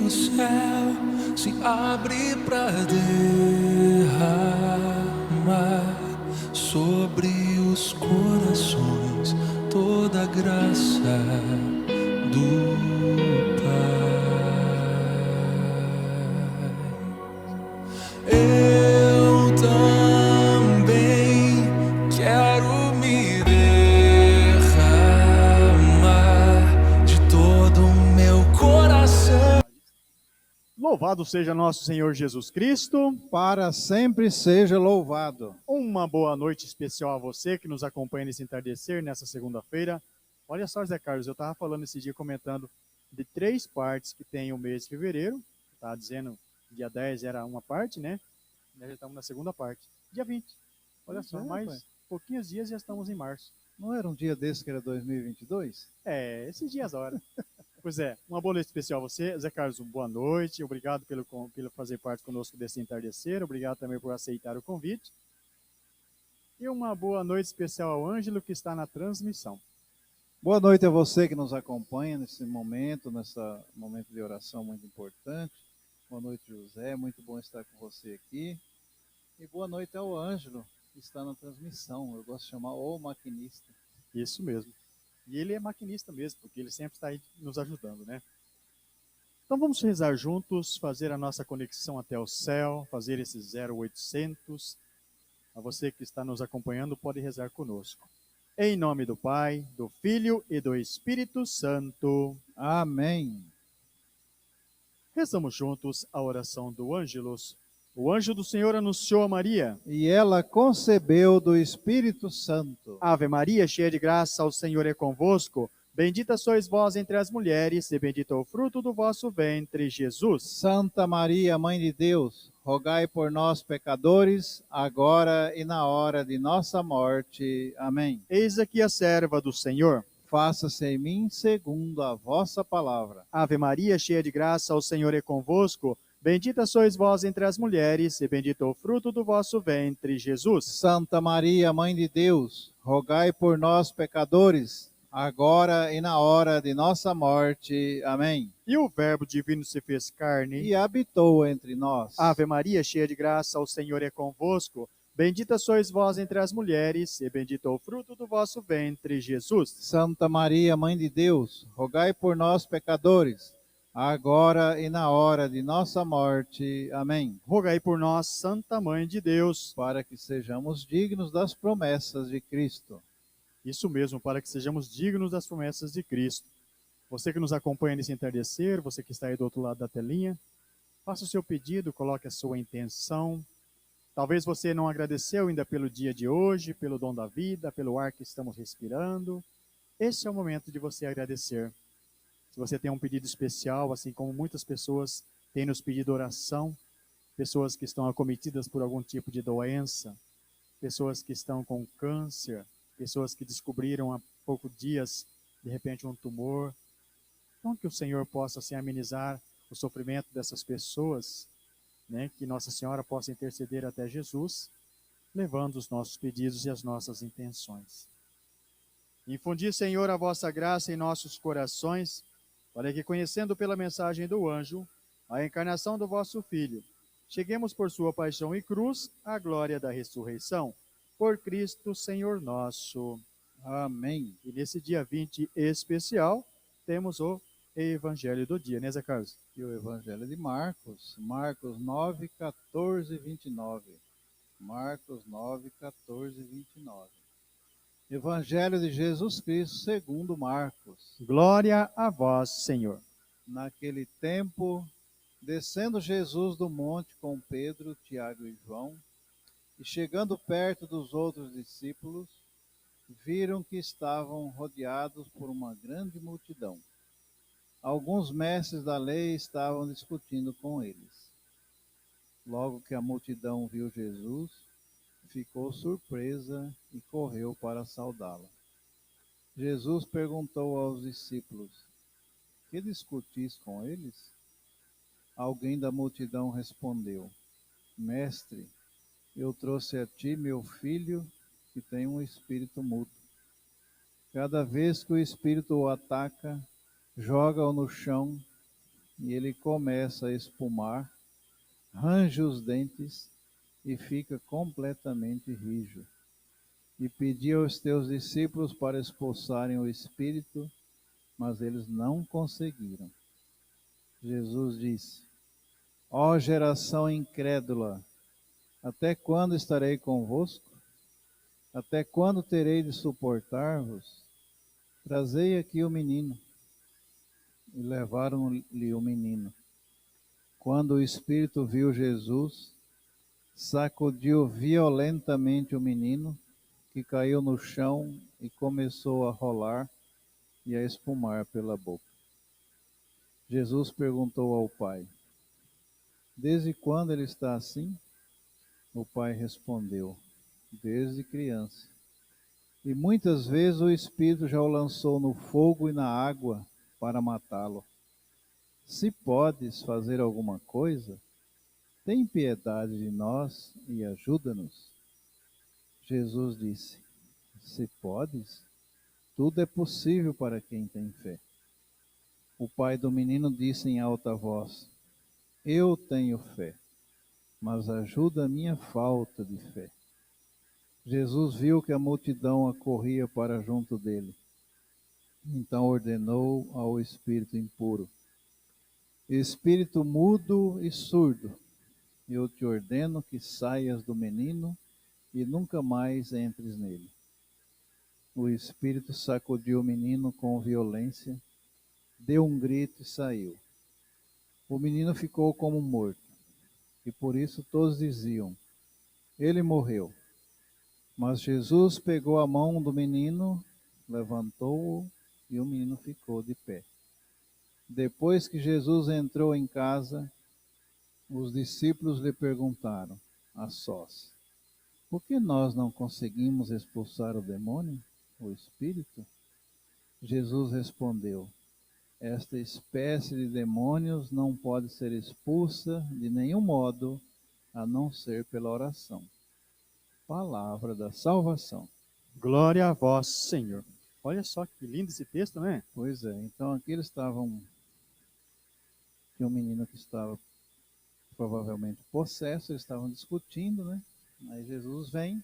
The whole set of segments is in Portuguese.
o céu se abre para derramar sobre os corações toda a graça do Pai. Eu também quero me derramar de todo o meu coração. Louvado seja nosso Senhor Jesus Cristo. Para sempre seja louvado. Uma boa noite especial a você que nos acompanha nesse entardecer, nessa segunda-feira. Olha só, Zé Carlos, eu estava falando esse dia, comentando de 3 partes que tem o mês de fevereiro. Estava dizendo que dia 10 era uma parte, né? Nós já estamos na segunda parte. Dia 20. Olha só, mais pouquinhos dias já estamos em março. Não era um dia desse que era 2022? Esses dias hora. Pois é, uma boa noite especial a você. Zé Carlos, boa noite. Obrigado pelo fazer parte conosco desse entardecer. Obrigado também por aceitar o convite. E uma boa noite especial ao Ângelo, que está na transmissão. Boa noite a você que nos acompanha nesse momento de oração muito importante. Boa noite, José. Muito bom estar com você aqui. E boa noite ao Ângelo, que está na transmissão. Eu gosto de chamar o maquinista. Isso mesmo. E ele é maquinista mesmo, porque ele sempre está aí nos ajudando, né? Então vamos rezar juntos, fazer a nossa conexão até o céu, fazer esse 0800. A você que está nos acompanhando pode rezar conosco. Em nome do Pai, do Filho e do Espírito Santo. Amém. Rezamos juntos a oração do Ângelus. O anjo do Senhor anunciou a Maria. E ela concebeu do Espírito Santo. Ave Maria, cheia de graça, o Senhor é convosco. Bendita sois vós entre as mulheres, e bendito é o fruto do vosso ventre, Jesus. Santa Maria, Mãe de Deus, rogai por nós, pecadores, agora e na hora de nossa morte. Amém. Eis aqui a serva do Senhor. Faça-se em mim segundo a vossa palavra. Ave Maria, cheia de graça, o Senhor é convosco. Bendita sois vós entre as mulheres, e bendito é o fruto do vosso ventre, Jesus. Santa Maria, Mãe de Deus, rogai por nós, pecadores, agora e na hora de nossa morte. Amém. E o Verbo divino se fez carne e habitou entre nós. Ave Maria, cheia de graça, o Senhor é convosco. Bendita sois vós entre as mulheres, e bendito é o fruto do vosso ventre, Jesus. Santa Maria, Mãe de Deus, rogai por nós, pecadores, agora e na hora de nossa morte. Amém. Rogai por nós, Santa Mãe de Deus, para que sejamos dignos das promessas de Cristo. Isso mesmo, para que sejamos dignos das promessas de Cristo. Você que nos acompanha nesse entardecer, você que está aí do outro lado da telinha, faça o seu pedido, coloque a sua intenção. Talvez você não agradeceu ainda pelo dia de hoje, pelo dom da vida, pelo ar que estamos respirando. Esse é o momento de você agradecer. Se você tem um pedido especial, assim como muitas pessoas têm nos pedido oração, pessoas que estão acometidas por algum tipo de doença, pessoas que estão com câncer, pessoas que descobriram há poucos dias, de repente, um tumor. Então, que o Senhor possa assim, amenizar o sofrimento dessas pessoas, né? Que Nossa Senhora possa interceder até Jesus, levando os nossos pedidos e as nossas intenções. Infundi, Senhor, a vossa graça em nossos corações, para que, conhecendo pela mensagem do anjo a encarnação do vosso Filho, cheguemos por sua paixão e cruz à glória da ressurreição. Por Cristo, Senhor nosso. Amém. E nesse dia 20 especial, temos o Evangelho do dia, né, Zé Carlos? E o Evangelho de Marcos, Marcos 9, 14 e 29. Marcos 9, 14 e 29. Evangelho de Jesus Cristo segundo Marcos. Glória a vós, Senhor. Naquele tempo, descendo Jesus do monte com Pedro, Tiago e João, e chegando perto dos outros discípulos, viram que estavam rodeados por uma grande multidão. Alguns mestres da lei estavam discutindo com eles. Logo que a multidão viu Jesus, ficou surpresa e correu para saudá-lo. Jesus perguntou aos discípulos: que discutis com eles? Alguém da multidão respondeu: Mestre, eu trouxe a ti meu filho, que tem um espírito mudo. Cada vez que o espírito o ataca, joga-o no chão e ele começa a espumar, range os dentes e fica completamente rijo. E pedi aos teus discípulos para expulsarem o espírito, mas eles não conseguiram. Jesus disse: Ó geração incrédula, até quando estarei convosco? Até quando terei de suportar-vos? Trazei aqui o menino. E levaram-lhe o menino. Quando o espírito viu Jesus, sacudiu violentamente o menino, que caiu no chão e começou a rolar e a espumar pela boca. Jesus perguntou ao pai: Desde quando ele está assim? O pai respondeu: Desde criança. E muitas vezes o espírito já o lançou no fogo e na água para matá-lo. Se podes fazer alguma coisa, tem piedade de nós e ajuda-nos. Jesus disse: Se podes, tudo é possível para quem tem fé. O pai do menino disse em alta voz: Eu tenho fé, mas ajuda a minha falta de fé. Jesus viu que a multidão acorria para junto dele. Então ordenou ao espírito impuro: Espírito mudo e surdo, eu te ordeno que saias do menino e nunca mais entres nele. O espírito sacudiu o menino com violência, deu um grito e saiu. O menino ficou como morto, e por isso todos diziam: Ele morreu. Mas Jesus pegou a mão do menino, levantou-o e o menino ficou de pé. Depois que Jesus entrou em casa, os discípulos lhe perguntaram, a sós: Por que nós não conseguimos expulsar o demônio, o espírito? Jesus respondeu: Esta espécie de demônios não pode ser expulsa de nenhum modo, a não ser pela oração. Palavra da salvação. Glória a vós, Senhor. Olha só que lindo esse texto, né? Pois é, então aqui eles estavam, tinha um menino que estava provavelmente possesso, eles estavam discutindo, né? Aí Jesus vem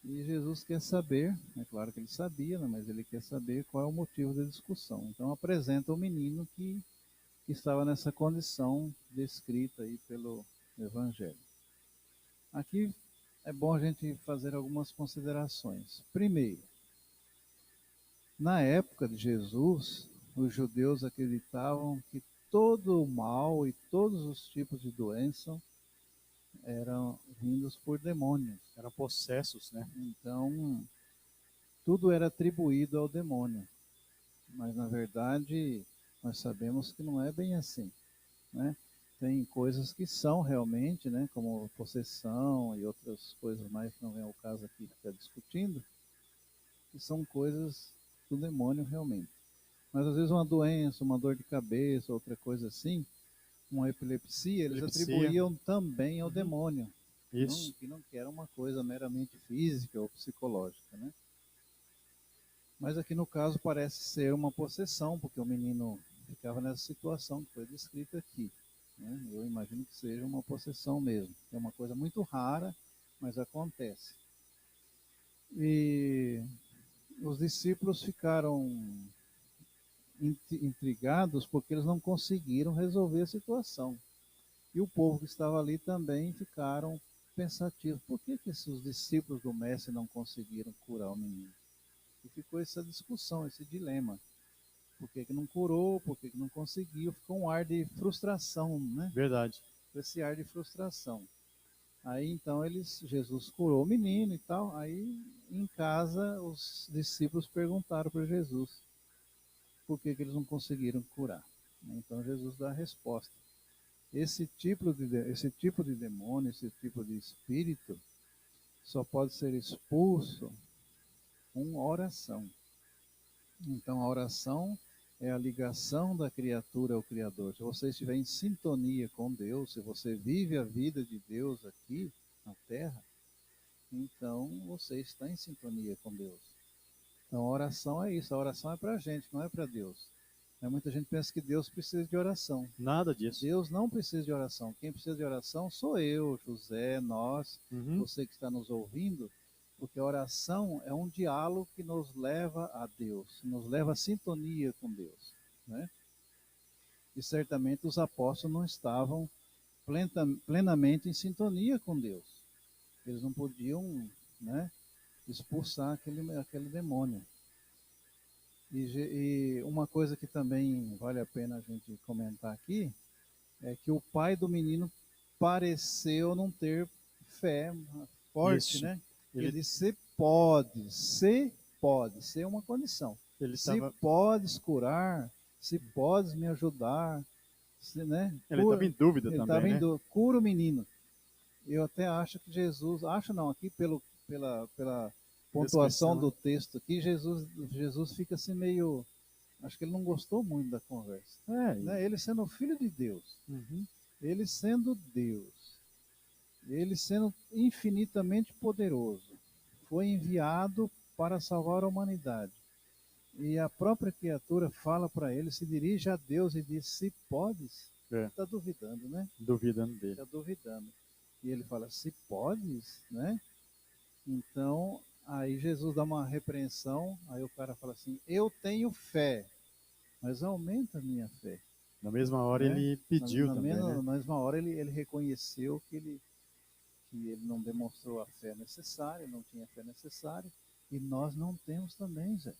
e Jesus quer saber, é claro que ele sabia, né? Mas ele quer saber qual é o motivo da discussão. Então apresenta o menino que estava nessa condição descrita aí pelo Evangelho. Aqui é bom a gente fazer algumas considerações. Primeiro, na época de Jesus, os judeus acreditavam que todo o mal e todos os tipos de doença eram vindos por demônios. Eram possessos, né? Então, tudo era atribuído ao demônio. Mas, na verdade, nós sabemos que não é bem assim, né? Tem coisas que são realmente, né, como possessão e outras coisas mais que não vem ao caso aqui ficar discutindo, que são coisas do demônio realmente. Mas às vezes uma doença, uma dor de cabeça, outra coisa assim, uma epilepsia, eles atribuíam também ao demônio, Isso. que não era uma coisa meramente física ou psicológica, né? Mas aqui no caso parece ser uma possessão, porque o menino ficava nessa situação que foi descrita aqui, né? Eu imagino que seja uma possessão mesmo. É uma coisa muito rara, mas acontece. E os discípulos ficaram intrigados porque eles não conseguiram resolver a situação. E o povo que estava ali também ficaram pensativos. Por que esses discípulos do mestre não conseguiram curar o menino? E ficou essa discussão, esse dilema. Por que não curou? Por que não conseguiu? Ficou um ar de frustração, né? Verdade. Esse ar de frustração. Aí então Jesus curou o menino e tal. Aí em casa os discípulos perguntaram para Jesus por que eles não conseguiram curar. Então Jesus dá a resposta. Esse tipo de demônio, esse tipo de espírito, só pode ser expulso com oração. Então a oração é a ligação da criatura ao Criador. Se você estiver em sintonia com Deus, se você vive a vida de Deus aqui na Terra, então você está em sintonia com Deus. Então a oração é isso, a oração é para a gente, não é para Deus. Muita gente pensa que Deus precisa de oração. Nada disso. Deus não precisa de oração. Quem precisa de oração sou eu, José, nós, Uhum. você que está nos ouvindo, porque a oração é um diálogo que nos leva a Deus, nos leva à sintonia com Deus, né? E certamente os apóstolos não estavam plenamente em sintonia com Deus. Eles não podiam, né, expulsar aquele demônio. E uma coisa que também vale a pena a gente comentar aqui é que o pai do menino pareceu não ter fé forte, Isso. né? Ele- Ele disse, se pode, ser é uma condição. Ele Se estava podes curar, se podes me ajudar, né? ele estava em dúvida Ele também, estava né? em dúvida, cura o menino. Eu até acho que Jesus, acho não, aqui pela pontuação Descrição, do texto aqui, Jesus fica assim meio, acho que ele não gostou muito da conversa, É, né? Ele sendo o filho de Deus, uhum. ele sendo Deus, ele sendo infinitamente poderoso, foi enviado para salvar a humanidade. E a própria criatura fala para ele, se dirige a Deus e diz, se podes, está duvidando, né? Duvidando dele. Está duvidando. E ele fala, se podes, né? Então, aí Jesus dá uma repreensão, aí o cara fala assim, eu tenho fé, mas aumenta a minha fé. Na mesma hora né? ele pediu na, também, mesma, né? na mesma hora ele reconheceu que ele não demonstrou a fé necessária, não tinha a fé necessária, e nós não temos também, Zé.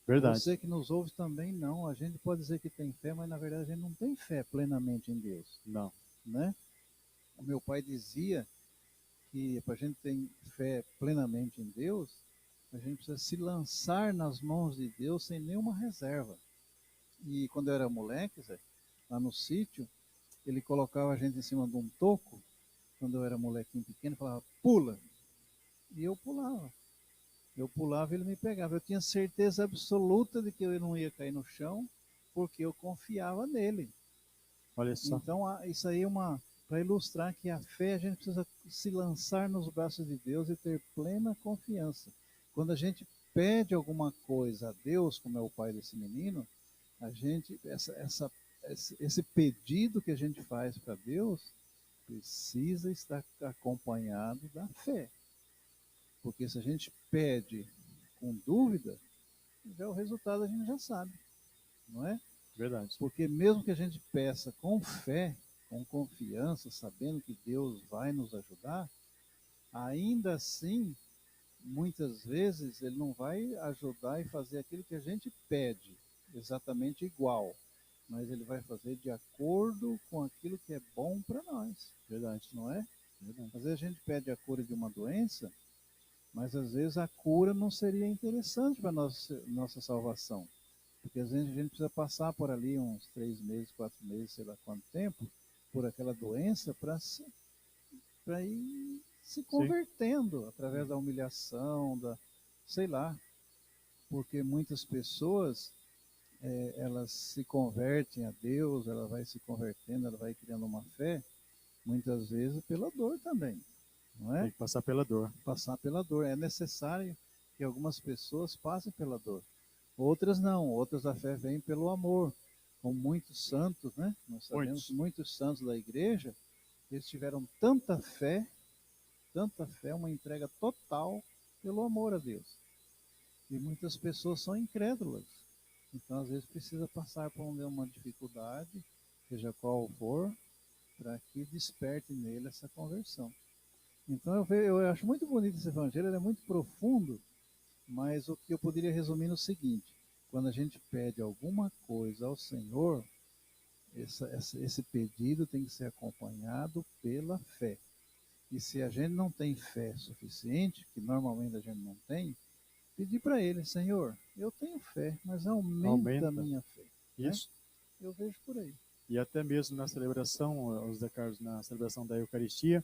Verdade. Você que nos ouve também não. A gente pode dizer que tem fé, mas na verdade a gente não tem fé plenamente em Deus, Não. né? O meu pai dizia que para a gente ter fé plenamente em Deus, a gente precisa se lançar nas mãos de Deus sem nenhuma reserva. E quando eu era moleque, Zé, lá no sítio, ele colocava a gente em cima de um toco, quando eu era molequinho pequeno, falava, pula. E eu pulava. Eu pulava e ele me pegava. Eu tinha certeza absoluta de que eu não ia cair no chão, porque eu confiava nele. Olha só. Então, isso aí é para ilustrar que a fé, a gente precisa se lançar nos braços de Deus e ter plena confiança. Quando a gente pede alguma coisa a Deus, como é o pai desse menino, a gente, esse pedido que a gente faz para Deus precisa estar acompanhado da fé. Porque se a gente pede com dúvida, já o resultado a gente já sabe, não é? Verdade. Porque mesmo que a gente peça com fé, com confiança, sabendo que Deus vai nos ajudar, ainda assim, muitas vezes ele não vai ajudar e fazer aquilo que a gente pede, exatamente igual, mas ele vai fazer de acordo com aquilo que é bom para nós. Verdade. Não é? Verdade. Às vezes a gente pede a cura de uma doença, mas às vezes a cura não seria interessante para nossa salvação. Porque às vezes a gente precisa passar por ali uns 3 meses, 4 meses, sei lá quanto tempo, por aquela doença para ir se convertendo. Sim. Através da humilhação, sei lá. Porque muitas pessoas, elas se convertem a Deus, ela vai se convertendo, ela vai criando uma fé, muitas vezes pela dor também. Não é? Tem que passar pela dor. Passar pela dor. É necessário que algumas pessoas passem pela dor. Outras não, outras a fé vem pelo amor. Como muitos santos, né? Nós sabemos que muitos santos da igreja, eles tiveram tanta fé, uma entrega total pelo amor a Deus. E muitas pessoas são incrédulas. Então, às vezes, precisa passar por uma dificuldade, seja qual for, para que desperte nele essa conversão. Então, eu acho muito bonito esse evangelho, ele é muito profundo, mas o que eu poderia resumir no seguinte: quando a gente pede alguma coisa ao Senhor, esse pedido tem que ser acompanhado pela fé. E se a gente não tem fé suficiente, que normalmente a gente não tem, pedir para Ele, Senhor, eu tenho fé, mas aumenta a minha fé. Isso. Né? Eu vejo por aí. E até mesmo na celebração, José Carlos, na celebração da Eucaristia,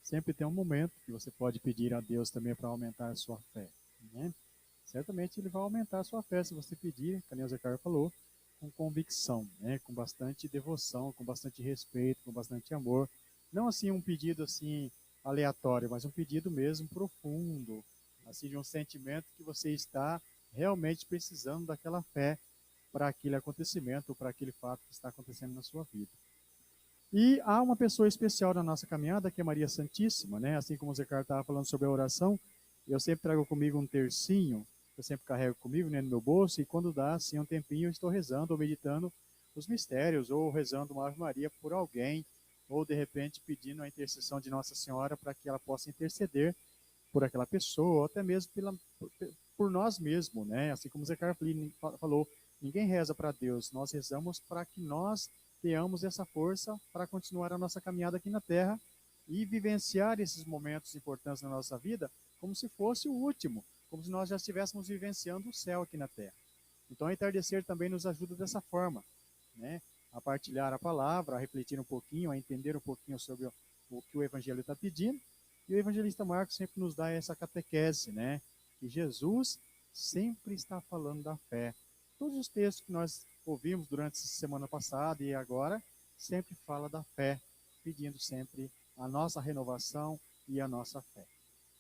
sempre tem um momento que você pode pedir a Deus também para aumentar a sua fé. Né? Certamente Ele vai aumentar a sua fé se você pedir, como o José Carlos falou, com convicção, né? Com bastante devoção, com bastante respeito, com bastante amor. Não assim um pedido assim aleatório, mas um pedido mesmo profundo, assim de um sentimento que você está realmente precisando daquela fé para aquele acontecimento, para aquele fato que está acontecendo na sua vida. E há uma pessoa especial na nossa caminhada, que é Maria Santíssima, né? Assim como o Zé Carlos estava falando sobre a oração, eu sempre trago comigo um tercinho, eu sempre carrego comigo, né, no meu bolso, e quando dá, assim, um tempinho, eu estou rezando ou meditando os mistérios, ou rezando uma Ave Maria por alguém, ou de repente pedindo a intercessão de Nossa Senhora para que ela possa interceder por aquela pessoa, ou até mesmo por nós mesmos, né? Assim como o Zé Carlos falou, ninguém reza para Deus, nós rezamos para que nós tenhamos essa força para continuar a nossa caminhada aqui na Terra e vivenciar esses momentos importantes na nossa vida como se fosse o último, como se nós já estivéssemos vivenciando o céu aqui na Terra. Então, o entardecer também nos ajuda dessa forma, né? A partilhar a palavra, a refletir um pouquinho, a entender um pouquinho sobre o que o Evangelho está pedindo. E o evangelista Marcos sempre nos dá essa catequese, né? Que Jesus sempre está falando da fé. Todos os textos que nós ouvimos durante essa semana passada e agora, sempre fala da fé, pedindo sempre a nossa renovação e a nossa fé.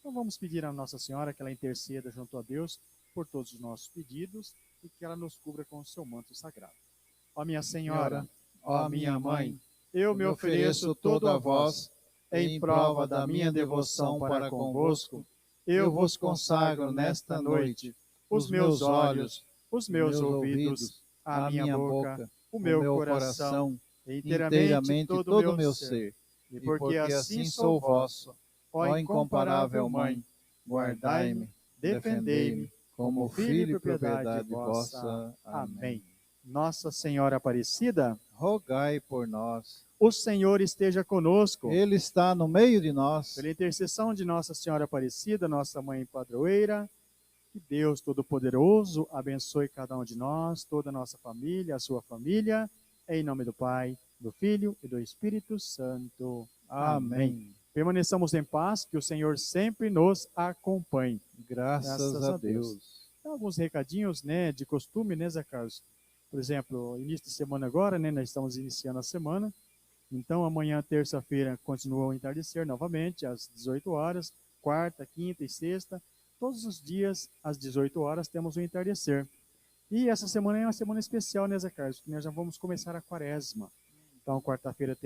Então vamos pedir a Nossa Senhora que ela interceda junto a Deus por todos os nossos pedidos e que ela nos cubra com o seu manto sagrado. Ó minha Senhora, ó minha Mãe, eu me ofereço todo a vós, em prova da minha devoção para convosco, eu vos consagro nesta noite os meus olhos, os meus ouvidos, a minha boca, o meu coração, inteiramente todo o meu ser. E porque assim sou vosso, ó incomparável Mãe, guardai-me, defendei-me, como filho e propriedade vossa. Amém. Nossa Senhora Aparecida, rogai por nós. O Senhor esteja conosco. Ele está no meio de nós. Pela intercessão de Nossa Senhora Aparecida, nossa Mãe Padroeira, que Deus Todo-Poderoso abençoe cada um de nós, toda a nossa família, a sua família, em nome do Pai, do Filho e do Espírito Santo. Amém. Permaneçamos em paz, que o Senhor sempre nos acompanhe. Graças a Deus. Tem alguns recadinhos, né, de costume, né, Zé Carlos? Por exemplo, início de semana agora, né, nós estamos iniciando a semana. Então, amanhã, terça-feira, continua o entardecer novamente, às 18 horas, quarta, quinta e sexta. Todos os dias, às 18 horas, temos o entardecer. E essa semana é uma semana especial, né, Zé Carlos? Porque nós já vamos começar a quaresma. Então, quarta-feira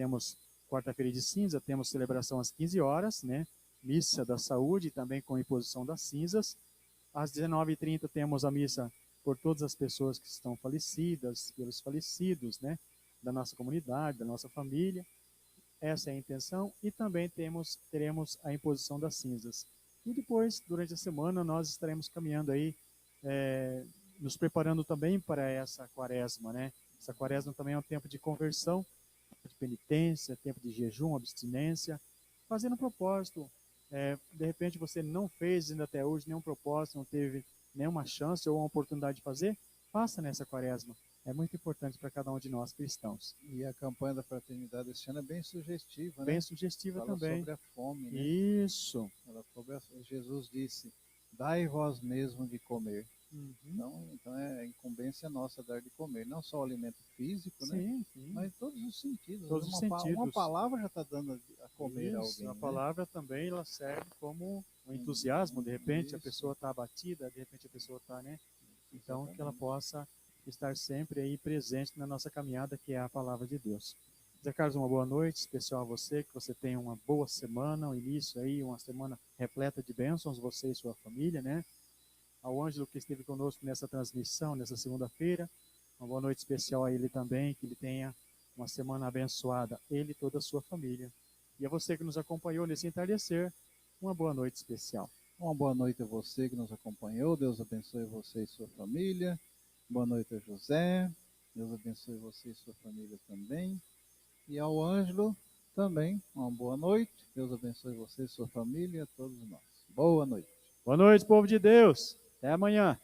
de cinza, temos celebração às 15 horas, né? Missa da saúde, também com imposição das cinzas. Às 19h30 temos a missa por todas as pessoas que estão falecidas, pelos falecidos, né? Da nossa comunidade, da nossa família. Essa é a intenção. E também teremos a imposição das cinzas. E depois, durante a semana, nós estaremos caminhando aí, nos preparando também para essa quaresma, né? Essa quaresma também é um tempo de conversão, de penitência, tempo de jejum, abstinência, fazendo um propósito. De repente você não fez ainda até hoje nenhum propósito, não teve nenhuma chance ou uma oportunidade de fazer, faça nessa quaresma. É muito importante para cada um de nós cristãos. E a campanha da fraternidade esse ano é bem sugestiva, né? Bem sugestiva fala também. Sobre a fome, né? Isso. Jesus disse, dai vós mesmo de comer. Uhum. Então é incumbência nossa dar de comer, não só o alimento físico, sim, né? Sim. Mas todos os sentidos. Todos os sentidos. Uma palavra já está dando a comer a alguém. A né? palavra também ela serve como um entusiasmo, de repente a pessoa está abatida, de repente a pessoa está, né? Então que ela possa estar sempre aí presente na nossa caminhada, que é a palavra de Deus. Zé Carlos, uma boa noite, especial a você, que você tenha uma boa semana, um início aí, uma semana repleta de bênçãos, você e sua família, né? Ao Ângelo que esteve conosco nessa transmissão, nessa segunda-feira, uma boa noite especial a ele também, que ele tenha uma semana abençoada, ele e toda a sua família. E a você que nos acompanhou nesse entardecer, uma boa noite especial. Uma boa noite a você que nos acompanhou, Deus abençoe você e sua família. Boa noite a José, Deus abençoe você e sua família também. E ao Ângelo também, uma boa noite, Deus abençoe você e sua família e a todos nós. Boa noite. Boa noite, povo de Deus. Até amanhã.